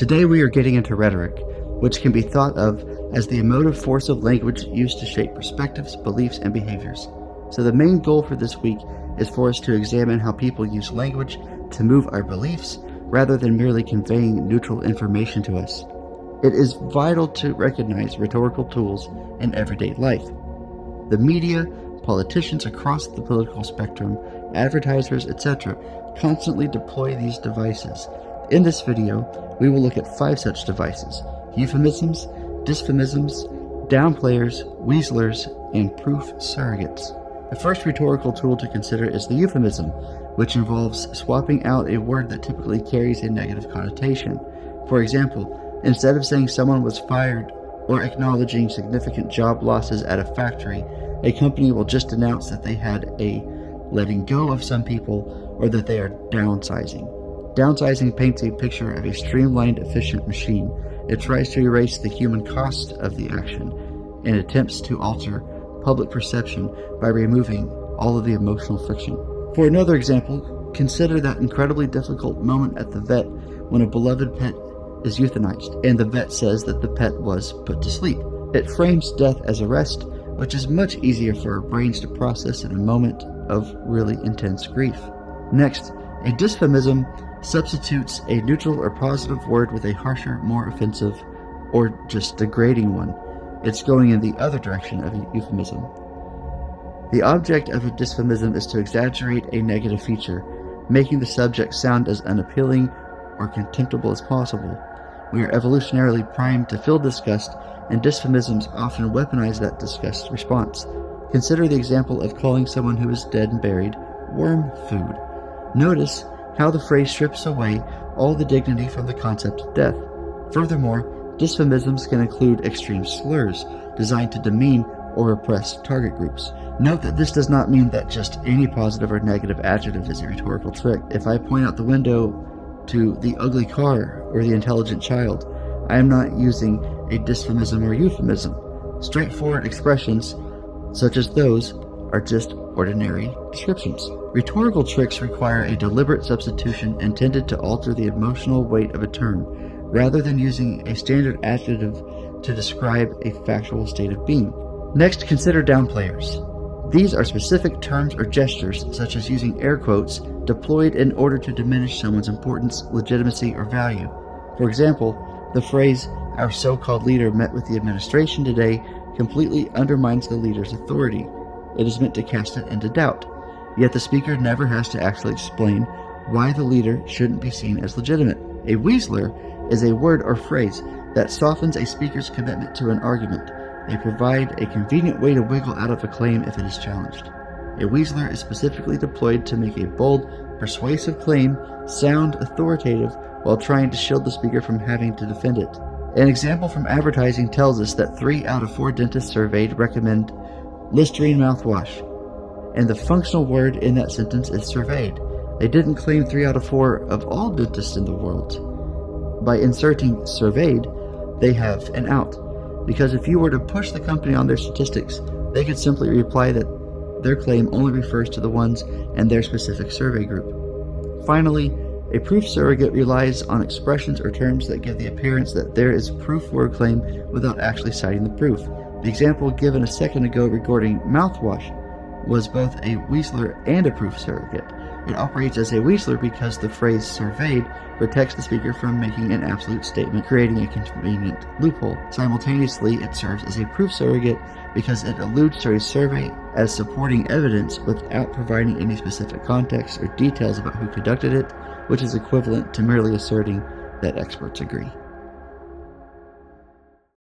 Today we are getting into rhetoric, which can be thought of as the emotive force of language used to shape perspectives, beliefs, and behaviors. So the main goal for this week is for us to examine how people use language to move our beliefs rather than merely conveying neutral information to us. It is vital to recognize rhetorical tools in everyday life. The media, politicians across the political spectrum, advertisers, etc. constantly deploy these devices. In this video, we will look at 5 such devices: euphemisms, dysphemisms, downplayers, weaselers, and proof surrogates. The first rhetorical tool to consider is the euphemism, which involves swapping out a word that typically carries a negative connotation. For example, instead of saying someone was fired or acknowledging significant job losses at a factory, a company will just announce that they had a letting go of some people or that they are downsizing. Downsizing paints a picture of a streamlined, efficient machine. It tries to erase the human cost of the action and attempts to alter public perception by removing all of the emotional friction. For another example, consider that incredibly difficult moment at the vet when a beloved pet is euthanized and the vet says that the pet was put to sleep. It frames death as a rest, which is much easier for our brains to process in a moment of really intense grief. Next, a dysphemism substitutes a neutral or positive word with a harsher, more offensive, or just degrading one. It's going in the other direction of a euphemism. The object of a dysphemism is to exaggerate a negative feature, making the subject sound as unappealing or contemptible as possible. We are evolutionarily primed to feel disgust, and dysphemisms often weaponize that disgust response. Consider the example of calling someone who is dead and buried worm food. Notice how the phrase strips away all the dignity from the concept of death. Furthermore, dysphemisms can include extreme slurs designed to demean or oppress target groups. Note that this does not mean that just any positive or negative adjective is a rhetorical trick. If I point out the window to the ugly car or the intelligent child, I am not using a dysphemism or euphemism. Straightforward expressions such as those are just ordinary descriptions. Rhetorical tricks require a deliberate substitution intended to alter the emotional weight of a term, rather than using a standard adjective to describe a factual state of being. Next, consider downplayers. These are specific terms or gestures, such as using air quotes, deployed in order to diminish someone's importance, legitimacy, or value. For example, the phrase, "Our so-called leader met with the administration today," completely undermines the leader's authority. It is meant to cast it into doubt. Yet the speaker never has to actually explain why the leader shouldn't be seen as legitimate. A weaseler is a word or phrase that softens a speaker's commitment to an argument. They provide a convenient way to wiggle out of a claim if it is challenged. A weaseler is specifically deployed to make a bold, persuasive claim sound authoritative while trying to shield the speaker from having to defend it. An example from advertising tells us that 3 out of 4 dentists surveyed recommend Listerine mouthwash, and the functional word in that sentence is surveyed. They didn't claim 3 out of 4 of all dentists in the world. By inserting surveyed, they have an out, because if you were to push the company on their statistics, they could simply reply that their claim only refers to the ones in their specific survey group. Finally, a proof surrogate relies on expressions or terms that give the appearance that there is proof for a claim without actually citing the proof. The example given a second ago regarding mouthwash was both a weaseler and a proof surrogate. It operates as a weaseler because the phrase surveyed protects the speaker from making an absolute statement, creating a convenient loophole. Simultaneously, it serves as a proof surrogate because it alludes to a survey as supporting evidence without providing any specific context or details about who conducted it, which is equivalent to merely asserting that experts agree.